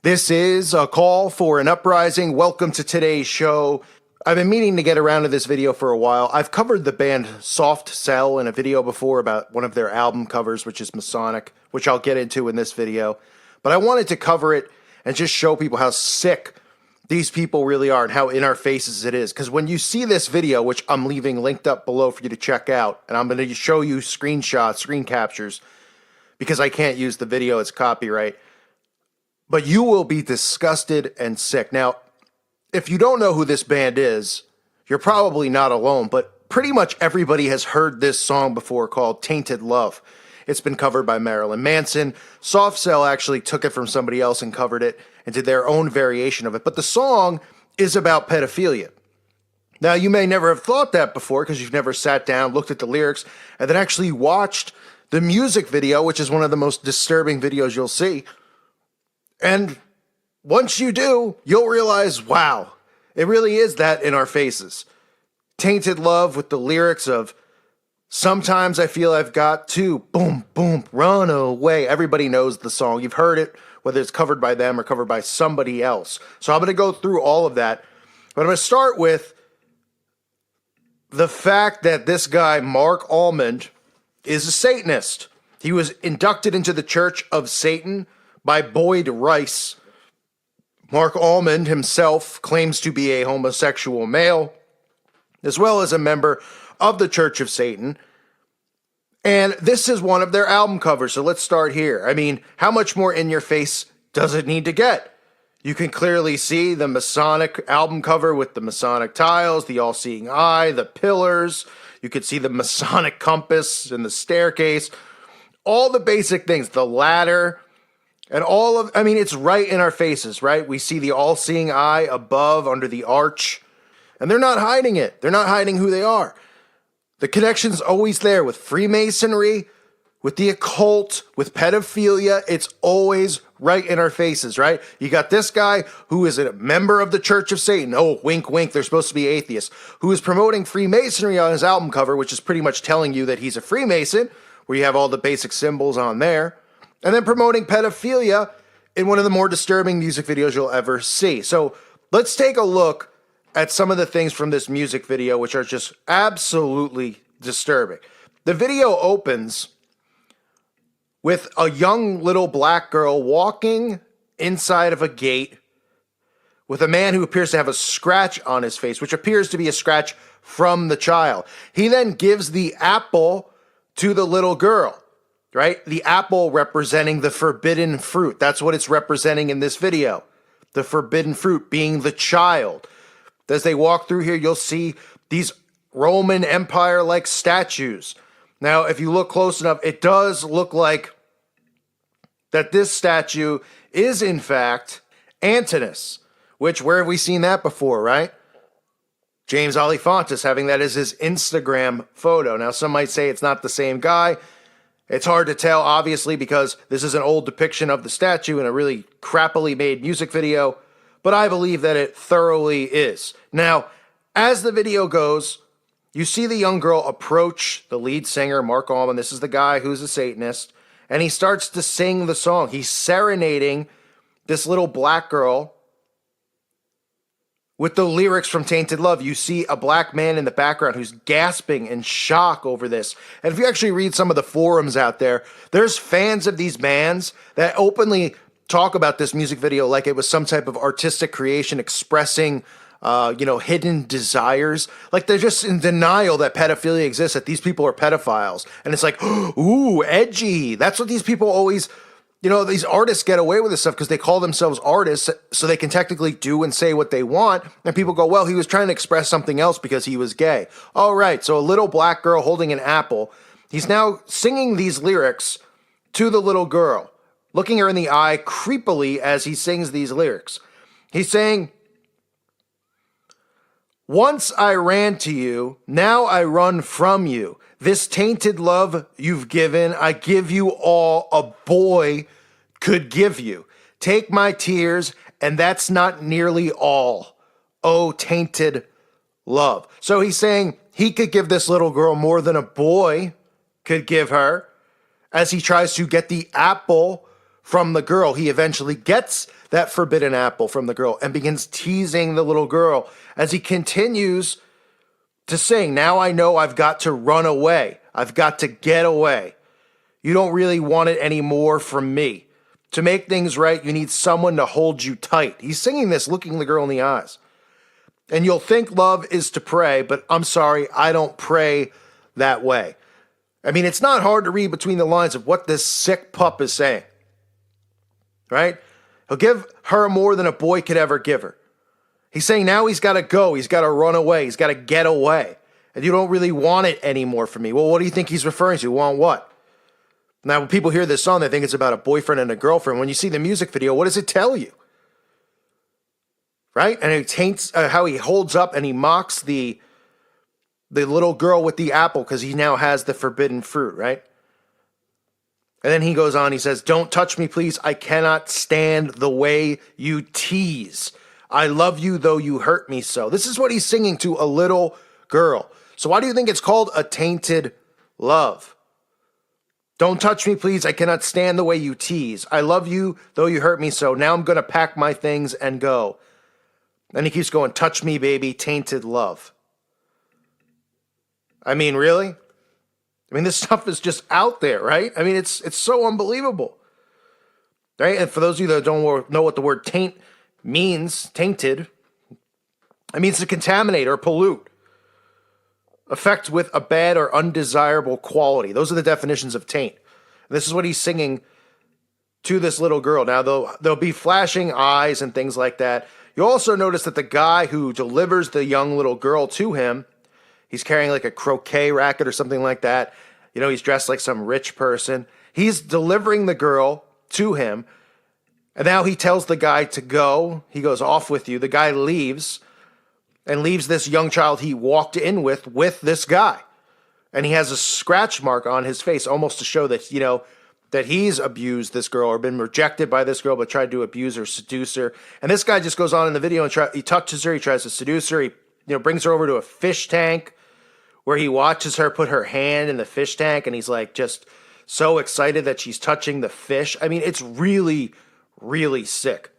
This is a call for an uprising. Welcome to today's show. I've been meaning to get around to this video for a while. I've covered the band Soft Cell in a video before about one of their album covers, which is Masonic, which I'll get into in this video. But I wanted to cover it and just show people how sick these people really are and how in our faces it is. Because when you see this video, which I'm leaving linked up below for you to check out, and I'm going to show you screenshots, screen captures, because I can't use the video, it's copyright. But you will be disgusted and sick. Now, if you don't know who this band is, you're probably not alone, but pretty much everybody has heard this song before called Tainted Love. It's been covered by Marilyn Manson. Soft Cell actually took it from somebody else and covered it and did their own variation of it. But the song is about pedophilia. Now, you may never have thought that before because you've never sat down, looked at the lyrics, and then actually watched the music video, which is one of the most disturbing videos you'll see. And once you do, you'll realize, wow, it really is that in our faces. Tainted Love with the lyrics of, sometimes I feel I've got to, boom, boom, run away. Everybody knows the song. You've heard it, whether it's covered by them or covered by somebody else. So I'm going to go through all of that. But I'm going to start with the fact that this guy, Mark Almond, is a Satanist. He was inducted into the Church of Satan by Boyd Rice. Mark Almond himself claims to be a homosexual male, as well as a member of the Church of Satan. And this is one of their album covers, so let's start here. I mean, how much more in your face does it need to get? You can clearly see the Masonic album cover with the Masonic tiles, the all-seeing eye, the pillars. You could see the Masonic compass and the staircase. All the basic things, the ladder. And it's right in our faces, right? We see the all-seeing eye above, under the arch. And they're not hiding it. They're not hiding who they are. The connection's always there with Freemasonry, with the occult, with pedophilia. It's always right in our faces, right? You got this guy who is a member of the Church of Satan. Oh, wink, wink, they're supposed to be atheists. Who is promoting Freemasonry on his album cover, which is pretty much telling you that he's a Freemason, where you have all the basic symbols on there. And then promoting pedophilia in one of the more disturbing music videos you'll ever see. So let's take a look at some of the things from this music video, which are just absolutely disturbing. The video opens with a young little black girl walking inside of a gate with a man who appears to have a scratch on his face, which appears to be a scratch from the child. He then gives the apple to the little girl. Right? The apple representing the forbidden fruit. That's what it's representing in this video. The forbidden fruit being the child. As they walk through here, you'll see these Roman Empire-like statues. Now, if you look close enough, it does look like that this statue is, in fact, Antinous. Which, where have we seen that before, right? James Alefantis having that as his Instagram photo. Now, some might say it's not the same guy. It's hard to tell, obviously, because this is an old depiction of the statue in a really crappily made music video, but I believe that it thoroughly is. Now, as the video goes, you see the young girl approach the lead singer, Mark Almond. This is the guy who's a Satanist, and he starts to sing the song. He's serenading this little black girl with the lyrics from Tainted Love. You see a black man in the background who's gasping in shock over this. And if you actually read some of the forums out there, there's fans of these bands that openly talk about this music video like it was some type of artistic creation expressing, hidden desires. Like they're just in denial that pedophilia exists, that these people are pedophiles. And it's like, ooh, edgy. That's what these people always... these artists get away with this stuff because they call themselves artists so they can technically do and say what they want. And people go, well, he was trying to express something else because he was gay. All right, so a little black girl holding an apple. He's now singing these lyrics to the little girl, looking her in the eye creepily as he sings these lyrics. He's saying, once I ran to you, now I run from you. This tainted love you've given, I give you all a boy could give you. Take my tears, and that's not nearly all. Oh, tainted love. So he's saying he could give this little girl more than a boy could give her, as he tries to get the apple from the girl. He eventually gets that forbidden apple from the girl and begins teasing the little girl as he continues to sing, now I know I've got to run away. I've got to get away. You don't really want it anymore from me. To make things right, you need someone to hold you tight. He's singing this, looking the girl in the eyes. And you'll think love is to pray, but I'm sorry, I don't pray that way. I mean, it's not hard to read between the lines of what this sick pup is saying. Right? He'll give her more than a boy could ever give her. He's saying now he's got to go. He's got to run away. He's got to get away. And you don't really want it anymore from me. Well, what do you think he's referring to? Want what? Now, when people hear this song, they think it's about a boyfriend and a girlfriend. When you see the music video, what does it tell you? Right? And it taints how he holds up and he mocks the little girl with the apple because he now has the forbidden fruit, right? And then he goes on, he says, don't touch me, please. I cannot stand the way you tease. I love you, though you hurt me so. This is what he's singing to a little girl. So why do you think it's called a tainted love? Don't touch me, please. I cannot stand the way you tease. I love you, though you hurt me so. Now I'm going to pack my things and go. And he keeps going, touch me, baby, tainted love. I mean, really? I mean, this stuff is just out there, right? I mean, it's so unbelievable. Right? And for those of you that don't know what the word taint means, tainted, it means to contaminate or pollute. Affect with a bad or undesirable quality. Those are the definitions of taint. This is what he's singing to this little girl. Now, there'll be flashing eyes and things like that. You'll also notice that the guy who delivers the young little girl to him, he's carrying like a croquet racket or something like that. You know, he's dressed like some rich person. He's delivering the girl to him. And now he tells the guy to go. He goes, off with you. The guy leaves and leaves this young child he walked in with this guy. And he has a scratch mark on his face, almost to show that, you know, that he's abused this girl or been rejected by this girl, but tried to abuse her, seduce her. And this guy just goes on in the video and he touches her. He tries to seduce her. He, brings her over to a fish tank where he watches her put her hand in the fish tank. And he's like just so excited that she's touching the fish. I mean, it's really, really sick.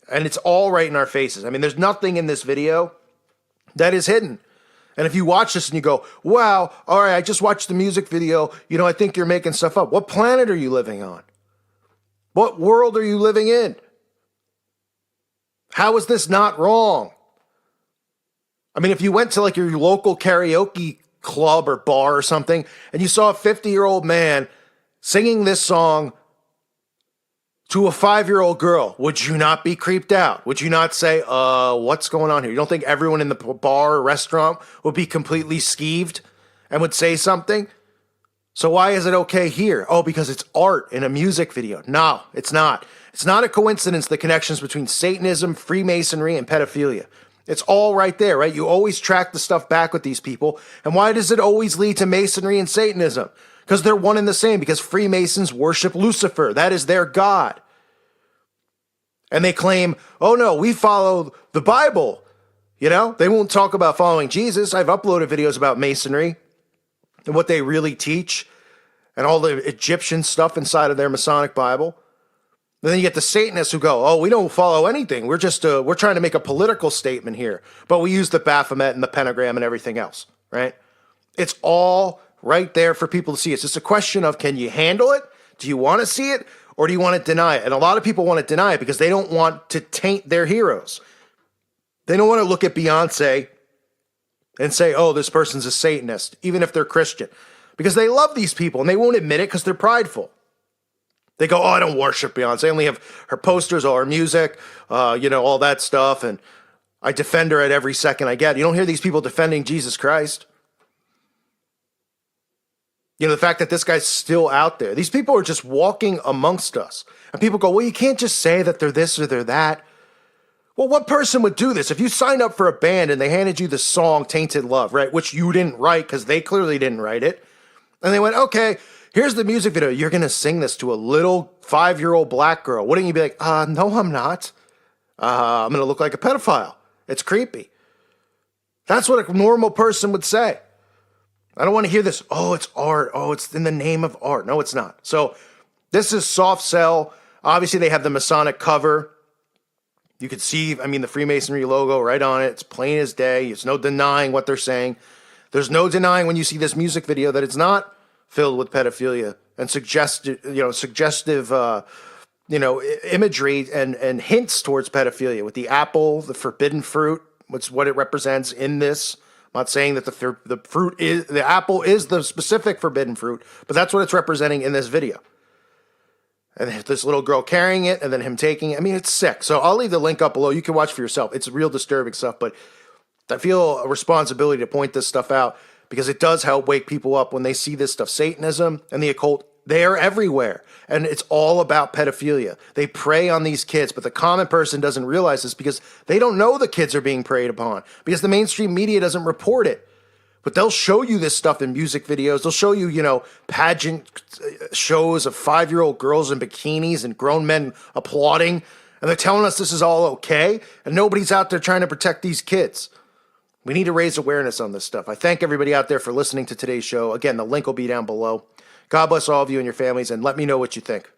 And it's all right in our faces. I mean, there's nothing in this video that is hidden. And if you watch this and you go, wow, all right, I just watched the music video. I think you're making stuff up. What planet are you living on? What world are you living in? How is this not wrong? I mean, if you went to like your local karaoke club or bar or something and you saw a 50-year-old man singing this song to a 5-year-old girl, would you not be creeped out? Would you not say, what's going on here? You don't think everyone in the bar or restaurant would be completely skeeved and would say something? So why is it okay here? Oh, because it's art in a music video. No, it's not. It's not a coincidence, the connections between Satanism, Freemasonry, and pedophilia. It's all right there, right? You always track the stuff back with these people. And why does it always lead to Masonry and Satanism? Because they're one and the same, because Freemasons worship Lucifer. That is their god. And they claim, oh no, we follow the Bible. They won't talk about following Jesus. I've uploaded videos about Masonry and what they really teach and all the Egyptian stuff inside of their Masonic Bible. And then you get the Satanists who go, oh, we don't follow anything. We're just, we're trying to make a political statement here. But we use the Baphomet and the pentagram and everything else, right? It's all right there for people to see. It's just a question of, can you handle it? Do you want to see it? Or do you want to deny it? And a lot of people want to deny it because they don't want to taint their heroes. They don't want to look at Beyonce and say, oh, this person's a Satanist, even if they're Christian. Because they love these people and they won't admit it because they're prideful. They go, oh, I don't worship Beyonce. I only have her posters, all her music, all that stuff. And I defend her at every second I get. You don't hear these people defending Jesus Christ. The fact that this guy's still out there. These people are just walking amongst us. And people go, well, you can't just say that they're this or they're that. Well, what person would do this? If you signed up for a band and they handed you the song Tainted Love, right, which you didn't write because they clearly didn't write it, and they went, okay, here's the music video. You're going to sing this to a little 5-year-old black girl. Wouldn't you be like, no, I'm not. I'm going to look like a pedophile. It's creepy. That's what a normal person would say. I don't want to hear this, oh, it's art. Oh, it's in the name of art. No, it's not. So This is soft sell. Obviously, they have the Masonic cover. You can see, the Freemasonry logo right on it. It's plain as day. There's no denying what they're saying. There's no denying when you see this music video that it's not filled with pedophilia and suggestive imagery and hints towards pedophilia with the apple, the forbidden fruit, which is what it represents in this. I'm not saying that the apple is the specific forbidden fruit, but that's what it's representing in this video. And this little girl carrying it and then him taking it. It's sick. So I'll leave the link up below. You can watch for yourself. It's real disturbing stuff, but I feel a responsibility to point this stuff out because it does help wake people up when they see this stuff. Satanism and the occult, they are everywhere. And it's all about pedophilia. They prey on these kids, but the common person doesn't realize this because they don't know the kids are being preyed upon because the mainstream media doesn't report it. But they'll show you this stuff in music videos. They'll show you, pageant shows of 5-year-old girls in bikinis and grown men applauding. And they're telling us this is all okay. And nobody's out there trying to protect these kids. We need to raise awareness on this stuff. I thank everybody out there for listening to today's show. Again, the link will be down below. God bless all of you and your families, and let me know what you think.